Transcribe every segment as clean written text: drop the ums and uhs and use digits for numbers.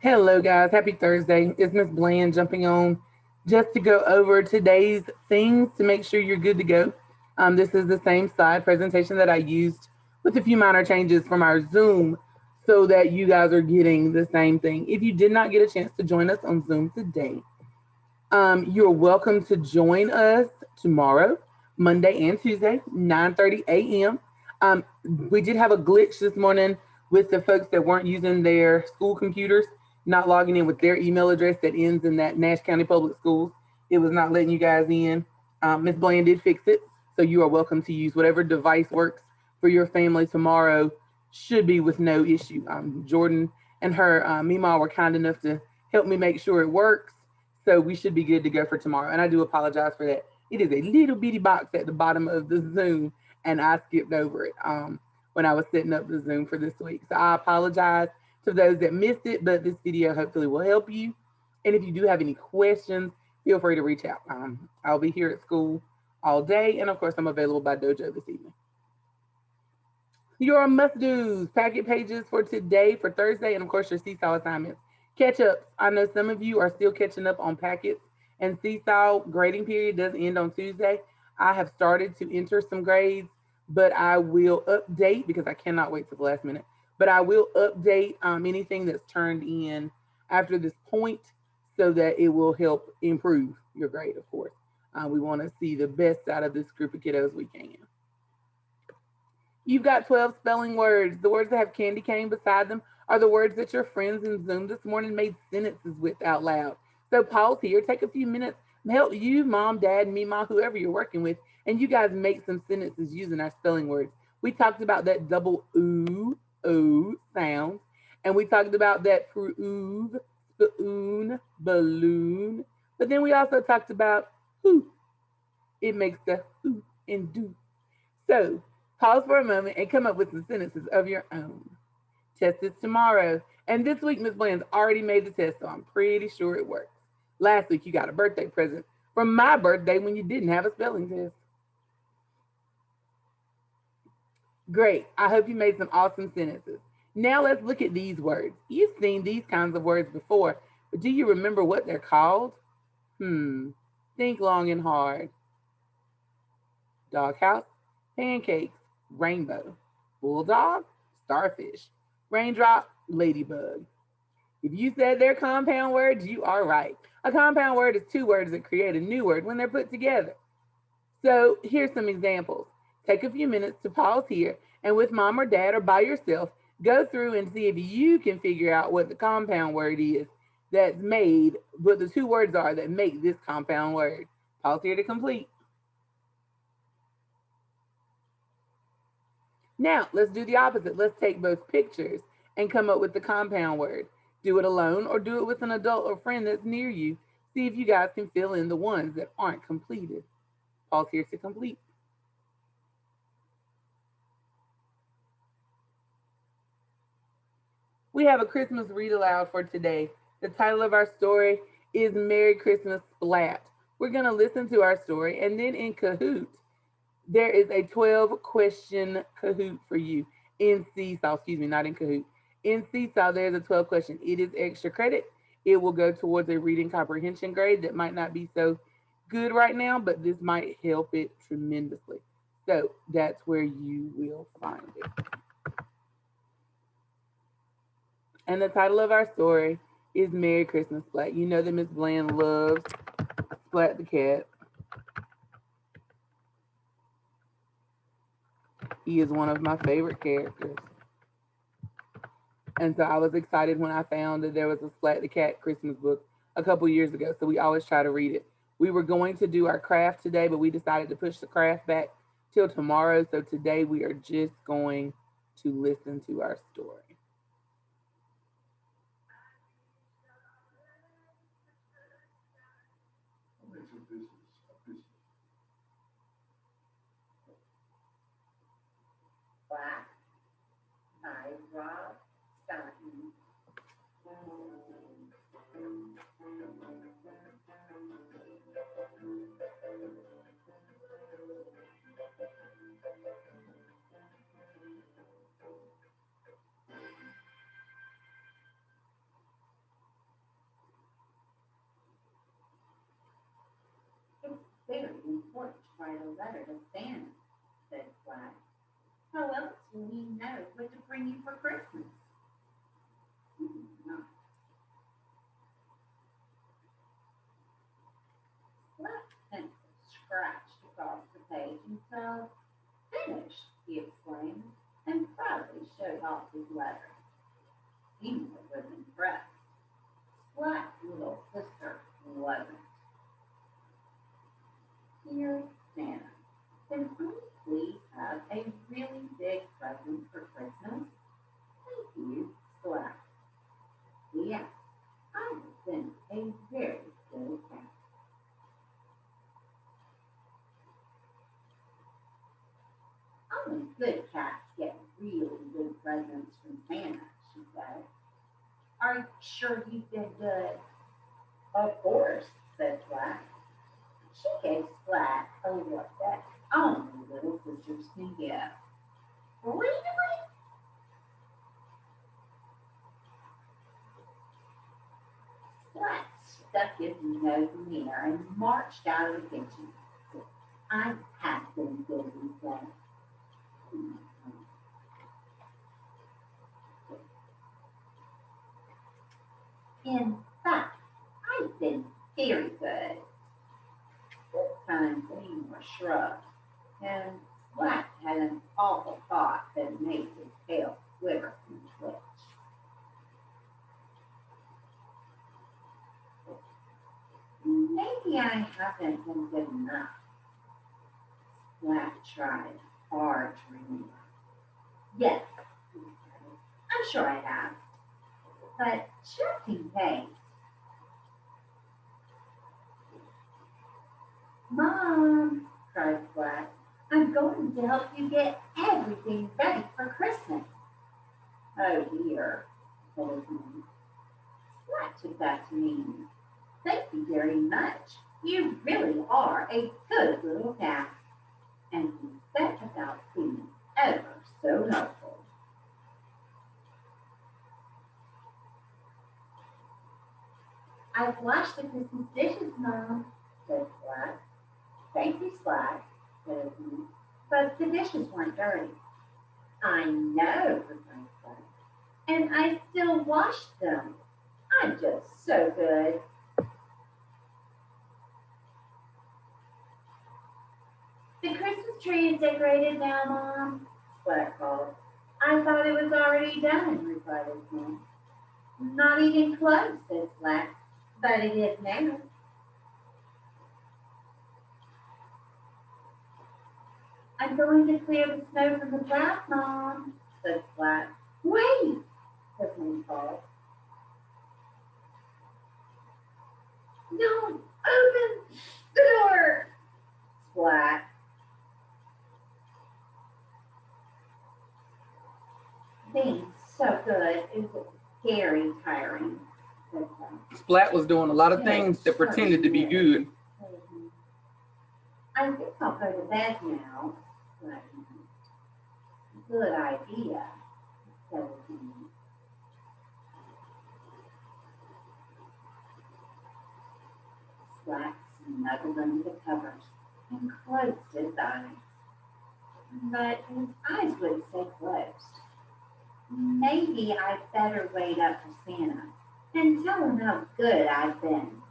Hello, guys. Happy Thursday. It's Miss Bland jumping on just to go over today's things to make sure you're good to go. This is the same slide presentation that I used with a few minor changes from our Zoom so that you guys are getting the same thing. If you did not get a chance to join us on Zoom today, you're welcome to join us tomorrow, Monday and Tuesday, 9:30 a.m. We did have a glitch this morning with the folks that weren't using their school computers, not logging in with their email address that ends in that Nash County Public Schools. It was not letting you guys in. Miss Bland did fix it, so you are welcome to use whatever device works for your family tomorrow. Should be with no issue. Jordan and her Mima were kind enough to help me make sure it works, so we should be good to go for tomorrow. And I do apologize for that. It is a little bitty box at the bottom of the Zoom, and I skipped over it when I was setting up the Zoom for this week. So I apologize to those that missed it, but this video hopefully will help you. And if you do have any questions, feel free to reach out. I'll be here at school all day, and of course, I'm available by Dojo this evening. Your must do's, packet pages for today, for Thursday, and of course, your Seesaw assignments. Catch ups. I know some of you are still catching up on packets, and Seesaw grading period does end on Tuesday. I have started to enter some grades, but I will update because I cannot wait till the last minute. But I will update anything that's turned in after this point so that it will help improve your grade, of course. We want to see the best out of this group of kiddos we can. You've got 12 spelling words. The words that have candy cane beside them are the words that your friends in Zoom this morning made sentences with out loud. So pause here, take a few minutes, help you, mom, dad, me, mom, whoever you're working with, and you guys make some sentences using our spelling words. We talked about that double ooh sound, and we talked about that prove, spoon, balloon. But then we also talked about who. It makes the who and do. So pause for a moment and come up with some sentences of your own. Test is tomorrow. And this week, Miss Bland's already made the test, so I'm pretty sure it works. Last week, you got a birthday present from my birthday when you didn't have a spelling test. Great. I hope you made some awesome sentences. Now let's look at these words. You've seen these kinds of words before, but do you remember what they're called? Think long and hard. Doghouse, pancakes, rainbow, bulldog, starfish, raindrop, ladybug. If you said they're compound words, you are right. A compound word is two words that create a new word when they're put together. So here's some examples. Take a few minutes to pause here and with mom or dad or by yourself, go through and see if you can figure out what the compound word is that's made, what the two words are that make this compound word. Pause here to complete. Now, let's do the opposite. Let's take both pictures and come up with the compound word. Do it alone or do it with an adult or friend that's near you. See if you guys can fill in the ones that aren't completed. Pause here to complete. We have a Christmas read aloud for today. The title of our story is Merry Christmas Splat. We're going to listen to our story, and then in Kahoot, there is a 12 question Kahoot for you in Seesaw. Excuse me, not in Kahoot. In Seesaw, there's a 12 question. It is extra credit. It will go towards a reading comprehension grade that might not be so good right now, but this might help it tremendously. So that's where you will find it. And the title of our story is Merry Christmas Splat. You know that Miss Bland loves Splat the cat. He is one of my favorite characters. And so I was excited when I found that there was a Splat the Cat Christmas book a couple years ago. So we always try to read it. We were going to do our craft today, but we decided to push the craft back till tomorrow. So today we are just going to listen to our story. Black by Rob Scotton. write a letter to Santa, said Splat. How else will he know what to bring you for Christmas? Hmm. Splat's pencil scratched across the page until finished, he exclaimed, and proudly showed off his letter. Seymour was impressed. Splat's little sister wasn't. Dear Santa, can I please have a really big present for Christmas? Thank you, Splat. Yes, I have been a very good cat. Only good cats get really good presents from Santa, she said. Are you sure you've been good? Of course, said Splat. She gave Splat a look that only little sisters can give. Really? Splat stuck his nose in the air and marched out of the kitchen. I have been good, he said. In fact, I've been very good. This time Seymour shrugged, and Splat had an awful thought that made his tail quiver and twitch. Maybe I haven't been good enough. Splat tried hard to remember. Yes, he said, I'm sure I have. But just in case. Mom, cried Splat, I'm going to help you get everything ready for Christmas. Oh dear, said his mom. Splat took that to mean, thank you very much. You really are a good little cat. And he set about being ever so helpful. I've washed the Christmas dishes, Mom, said Splat. Thank you, Splat, said his mom. But the dishes weren't dirty. I know, replied Splat. And I still washed them. I'm just so good. The Christmas tree is decorated now, Mom, Splat called. I thought it was already done, replied his mom. Not even close, said Splat, but it is now. I'm going to clear the snow from the glass, Mom, said Splat. Wait, his mom called. Don't open the door, Splat. Being so good is very tiring, said Splat. Splat was doing a lot of Yeah, things that sure pretended to be is. good. I think I'll go to bed now, Splat. Good idea, said his mom. Splat snuggled under the covers and closed his eyes. But his eyes would stay closed. Maybe I'd better wait up for Santa and tell him how good I've been.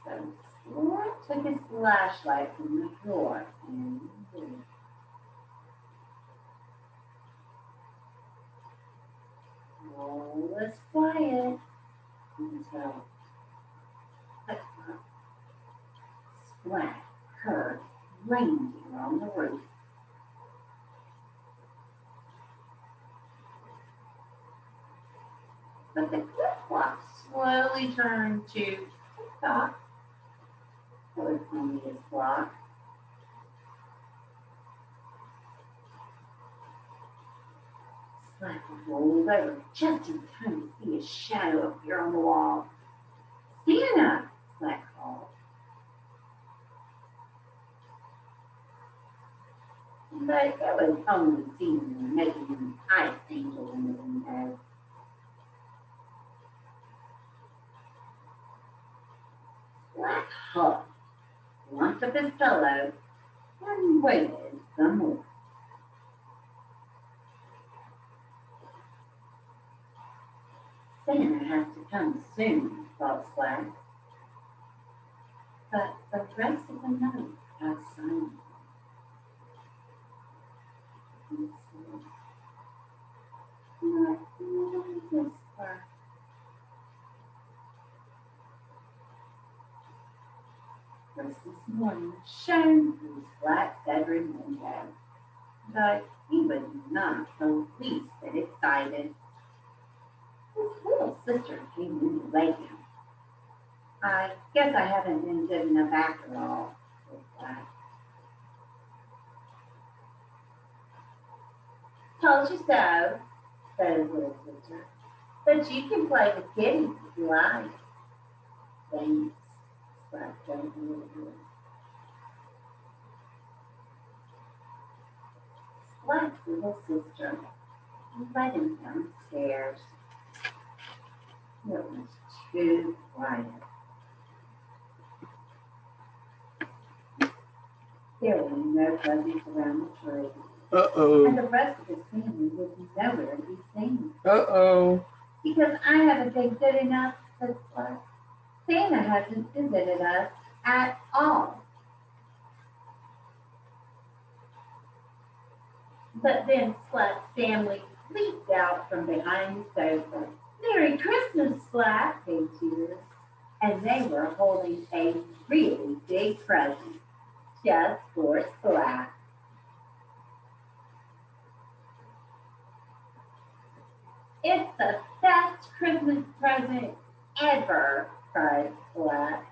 So Splat took his flashlight from the drawer and lit. All was quiet until Splat heard reindeer on the roof. But the click clock slowly turned to tick-tock. It was only his clock. Splat rolled over just in time to see a shadow appear on the wall. Santa, Splat called. But it was only Seymour making an ice angel in the window. Splat huffed, lumped up his pillow, and waited some more. Santa has to come soon, thought Splat. But the rest of the night passed silently. And so, not one whisper. Christmas morning shone through Splat's bedroom window, but he was not the least bit excited. His little sister came in to wake him. I guess I haven't been good enough after all, said Splat. Told you so, said his little sister. But you can play with kitties if you like. Thanks, Splat said a little bit. Splat's little sister led him downstairs. It was too quiet. There were no presents around the tree. And the rest of his family would be nowhere to be seen. Because I haven't been good enough, said Splat. Santa hasn't visited us at all. But then Splat's family leaped out from behind the sofa. Merry Christmas, Splat, they cheered. And they were holding a really big present just for Splat. It's the best Christmas present ever, cried Splat.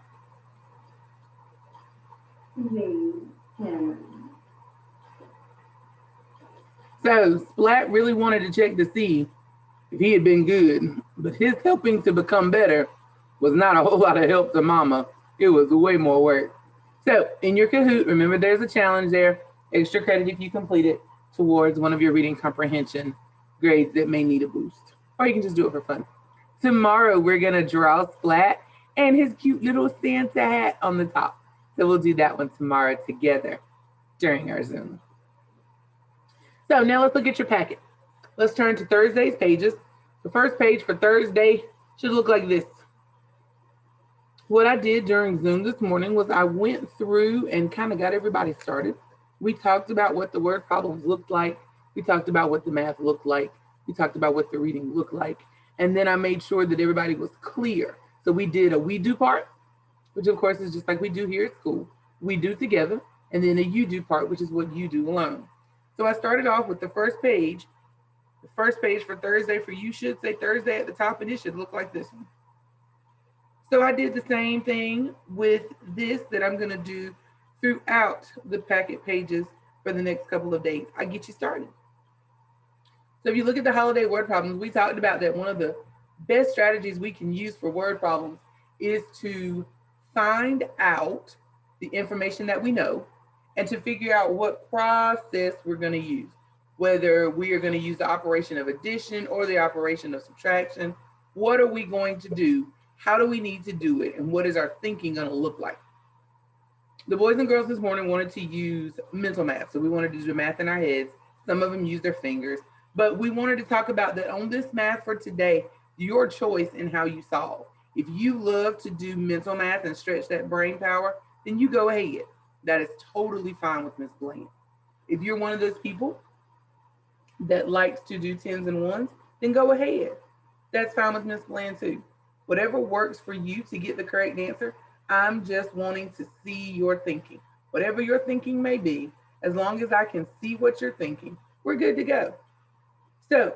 So Splat really wanted to check to see if he had been good, but his helping to become better was not a whole lot of help to Mama. It was way more work. So in your Kahoot, remember there's a challenge there, extra credit if you complete it towards one of your reading comprehension grades that may need a boost. Or you can just do it for fun. Tomorrow we're gonna draw Splat and his cute little Santa hat on the top. So we'll do that one tomorrow together during our Zoom. So now let's look at your packet. Let's turn to Thursday's pages. The first page for Thursday should look like this. What I did during Zoom this morning was I went through and kind of got everybody started. We talked about what the word problems looked like. We talked about what the math looked like. We talked about what the reading looked like. And then I made sure that everybody was clear. So we did a we do part, which of course is just like we do here at school. We do together, and then a you do part, which is what you do alone. So I started off with the first page. The first page for Thursday for you should say Thursday at the top, and it should look like this one. So I did the same thing with this that I'm gonna do throughout the packet pages for the next couple of days. I get you started. So if you look at the holiday word problems, we talked about that one of the best strategies we can use for word problems is to find out the information that we know and to figure out what process we're gonna use, whether we are gonna use the operation of addition or the operation of subtraction. What are we going to do? How do we need to do it? And what is our thinking gonna look like? The boys and girls this morning wanted to use mental math. So we wanted to do the math in our heads. Some of them use their fingers, but we wanted to talk about that on this math for today, your choice in how you solve. If you love to do mental math and stretch that brain power, then you go ahead. That is totally fine with Ms. Bland. If you're one of those people that likes to do tens and ones, then go ahead. That's fine with Ms. Bland too. Whatever works for you to get the correct answer, I'm just wanting to see your thinking. Whatever your thinking may be, as long as I can see what you're thinking, we're good to go. So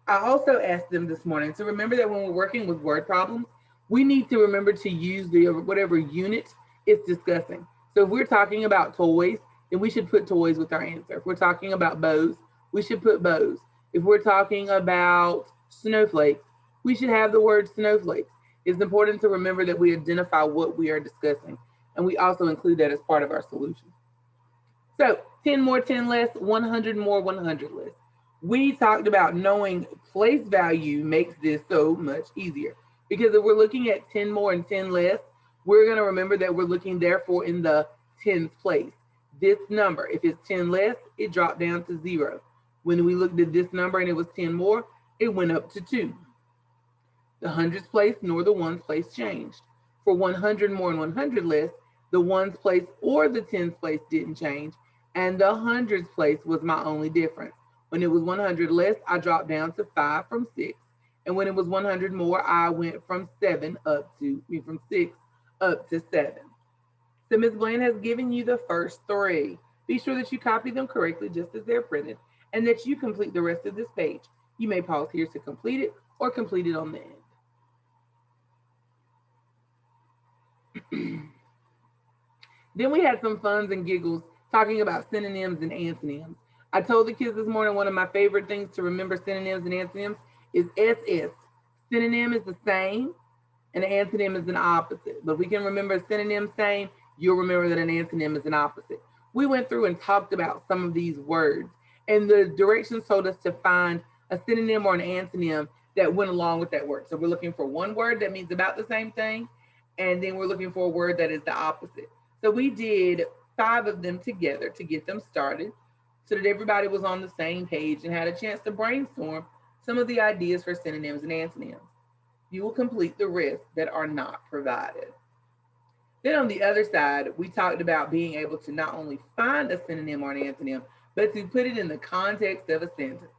I also asked them this morning to remember that when we're working with word problems, we need to remember to use the whatever unit it's discussing. So if we're talking about toys, then we should put toys with our answer. If we're talking about bows, we should put bows. If we're talking about snowflakes, we should have the word snowflakes. It's important to remember that we identify what we are discussing, and we also include that as part of our solution. So 10 more, 10 less, 100 more, 100 less. We talked about knowing place value makes this so much easier, because if we're looking at 10 more and 10 less, We're going to remember that we're looking therefore in the tens place. This number, if it's 10 less, it dropped down to 0. When we looked at this number and it was 10 more, it went up to 2. The hundreds place nor the ones place changed. For 100 more and 100 less, the ones place or the tens place didn't change, and the hundreds place was my only difference. When it was 100 less, I dropped down to 5 from 6. And when it was 100 more, I went from 6 up to 7. So Ms. Bland has given you the first 3. Be sure that you copy them correctly just as they're printed and that you complete the rest of this page. You may pause here to complete it or complete it on the end. Then we had some funs and giggles talking about synonyms and antonyms. I told the kids this morning one of my favorite things to remember synonyms and antonyms is SS. Synonym is the same and an antonym is an opposite. But if we can remember a synonym same, you'll remember that an antonym is an opposite. We went through and talked about some of these words, and the directions told us to find a synonym or an antonym that went along with that word. So we're looking for one word that means about the same thing, and then we're looking for a word that is the opposite. So we did 5 of them together to get them started so that everybody was on the same page and had a chance to brainstorm some of the ideas for synonyms and antonyms. You will complete the rest that are not provided. Then on the other side, we talked about being able to not only find a synonym or an antonym, but to put it in the context of a sentence.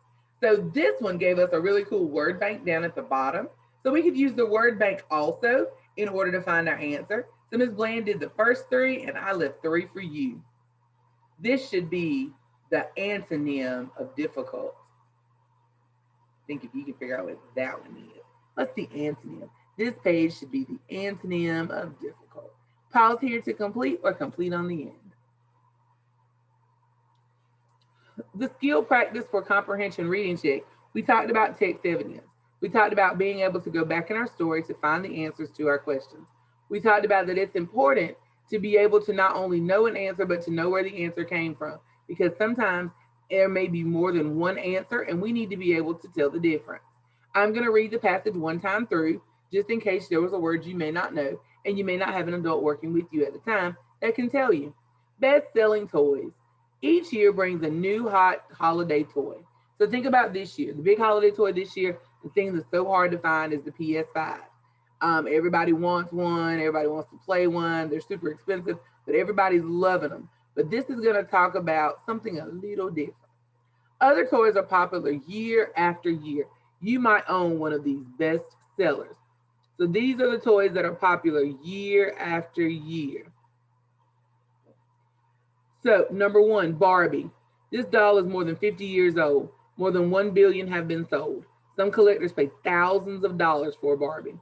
So this one gave us a really cool word bank down at the bottom. So we could use the word bank also in order to find our answer. So Ms. Bland did the first 3 and I left 3 for you. This should be the antonym of difficult. Think if you can figure out what that one is. What's the antonym? This page should be the antonym of difficult. Pause here to complete or complete on the end. The skill practice for comprehension reading check, we talked about text evidence. We talked about being able to go back in our story to find the answers to our questions. We talked about that it's important to be able to not only know an answer, but to know where the answer came from, because sometimes there may be more than one answer and we need to be able to tell the difference. I'm going to read the passage one time through, just in case there was a word you may not know and you may not have an adult working with you at the time that can tell you. Best-selling toys. Each year brings a new hot holiday toy. So think about this year. The big holiday toy this year, the thing that's so hard to find is the PS5. Everybody wants one. Everybody wants to play one. They're super expensive, but everybody's loving them. But this is going to talk about something a little different. Other toys are popular year after year. You might own one of these best sellers. So these are the toys that are popular year after year. So number 1, Barbie. This doll is more than 50 years old. More than 1 billion have been sold. Some collectors pay thousands of dollars for a Barbie.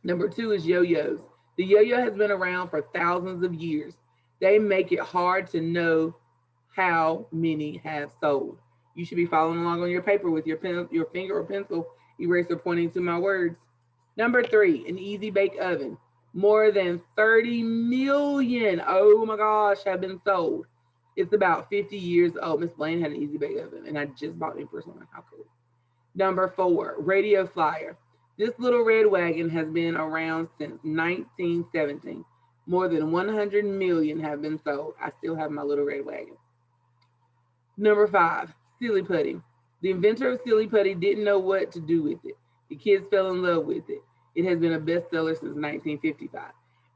Number 2 is yo-yos. The yo-yo has been around for thousands of years. They make it hard to know how many have sold. You should be following along on your paper with your finger or pencil eraser pointing to my words. Number 3, an easy bake oven. More than 30 million, oh my gosh, have been sold. It's about 50 years old. Miss Blaine had an easy bake oven, and I just bought it personally. How cool. Number 4, radio flyer. This little red wagon has been around since 1917. More than 100 million have been sold. I still have my little red wagon. Number 5, silly putty. The inventor of silly putty didn't know what to do with it. The kids fell in love with it. It has been a bestseller since 1955.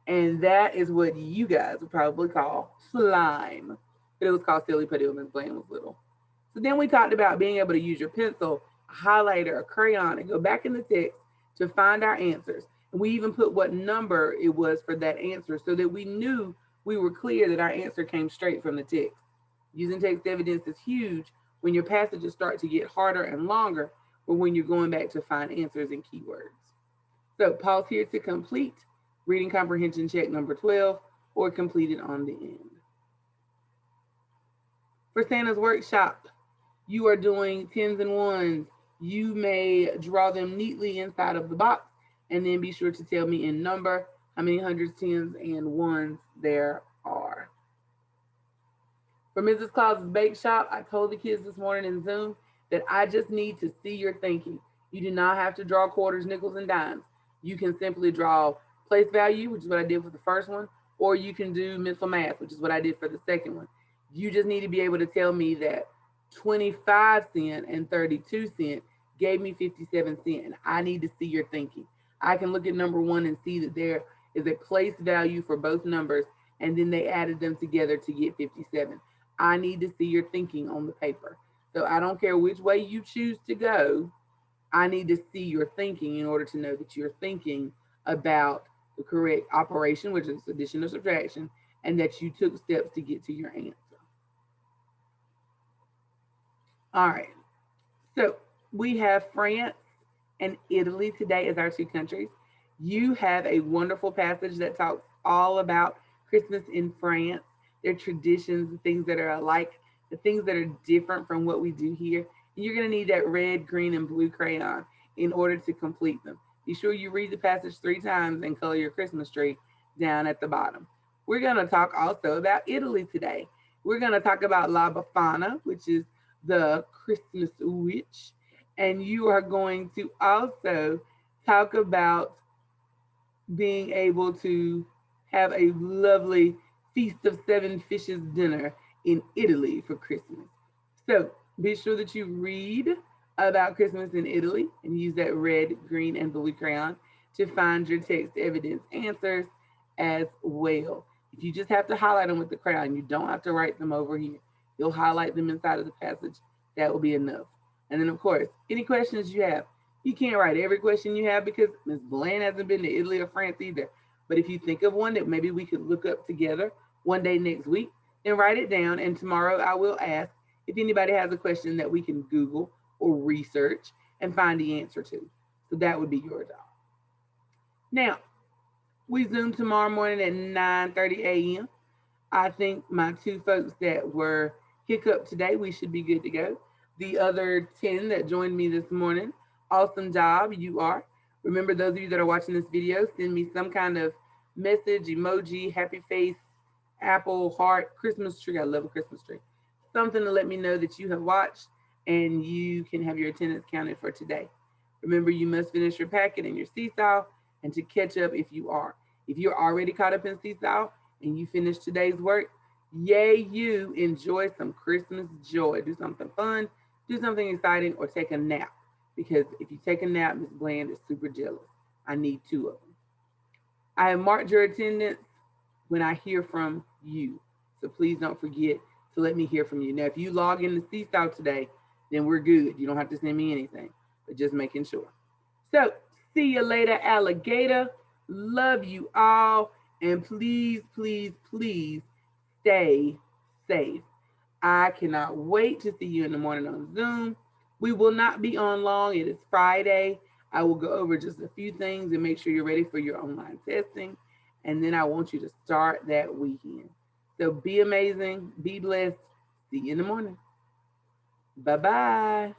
And that is what you guys would probably call slime. But it was called silly putty when Miss Blaine was little. So then we talked about being able to use your pencil, a highlighter, a crayon, and go back in the text to find our answers. And we even put what number it was for that answer so that we knew we were clear that our answer came straight from the text. Using text evidence is huge when your passages start to get harder and longer, or when you're going back to find answers and keywords. So pause here to complete reading comprehension check number 12 or complete it on the end. For Santa's workshop, you are doing tens and ones. You may draw them neatly inside of the box and then be sure to tell me in number how many hundreds, tens, and ones there are. For Mrs. Claus's Bake Shop, I told the kids this morning in Zoom that I just need to see your thinking. You do not have to draw quarters, nickels, and dimes. You can simply draw place value, which is what I did for the first one, or you can do mental math, which is what I did for the second one. You just need to be able to tell me that 25 cent and 32 cent gave me 57 cent, and I need to see your thinking. I can look at number one and see that there is a place value for both numbers, and then they added them together to get 57. I need to see your thinking on the paper. So I don't care which way you choose to go. I need to see your thinking in order to know that you're thinking about the correct operation, which is addition or subtraction, and that you took steps to get to your answer. All right. So we have France and Italy today as our two countries. You have a wonderful passage that talks all about Christmas in France, their traditions, the things that are alike, the things that are different from what we do here. And you're going to need that red, green, and blue crayon in order to complete them. Be sure you read the passage 3 times and color your Christmas tree down at the bottom. We're going to talk also about Italy today. We're going to talk about La Befana, which is the Christmas witch. And you are going to also talk about being able to have a lovely Feast of Seven Fishes dinner in Italy for Christmas. So be sure that you read about Christmas in Italy and use that red, green, and blue crayon to find your text evidence answers as well. If you just have to highlight them with the crayon, you don't have to write them over here. You'll highlight them inside of the passage. That will be enough. And then, of course, any questions you have, you can't write every question you have because Ms. Bland hasn't been to Italy or France either. But if you think of one that maybe we could look up together one day next week, then write it down. And tomorrow I will ask if anybody has a question that we can Google or research and find the answer to. So that would be your job. Now, we Zoom tomorrow morning at 9:30 a.m. I think my two folks that were hiccup today, we should be good to go. The other 10 that joined me this morning, awesome job, you are. Remember, those of you that are watching this video, send me some kind of message, emoji, happy face, apple, heart, Christmas tree. I love a Christmas tree. Something to let me know that you have watched and you can have your attendance counted for today. Remember, you must finish your packet and your seesaw and to catch up if you are. If you're already caught up in seesaw and you finished today's work, yay, you enjoy some Christmas joy. Do something fun, do something exciting, or take a nap. Because if you take a nap, Miss Bland is super jealous. I need 2 of them. I have marked your attendance when I hear from you. So please don't forget to let me hear from you. Now, if you log in to Seesaw today, then we're good. You don't have to send me anything, but just making sure. So see you later, alligator. Love you all. And please, please, please stay safe. I cannot wait to see you in the morning on Zoom. We will not be on long. It is Friday. I will go over just a few things and make sure you're ready for your online testing. And then I want you to start that weekend. So be amazing, be blessed. See you in the morning. Bye-bye.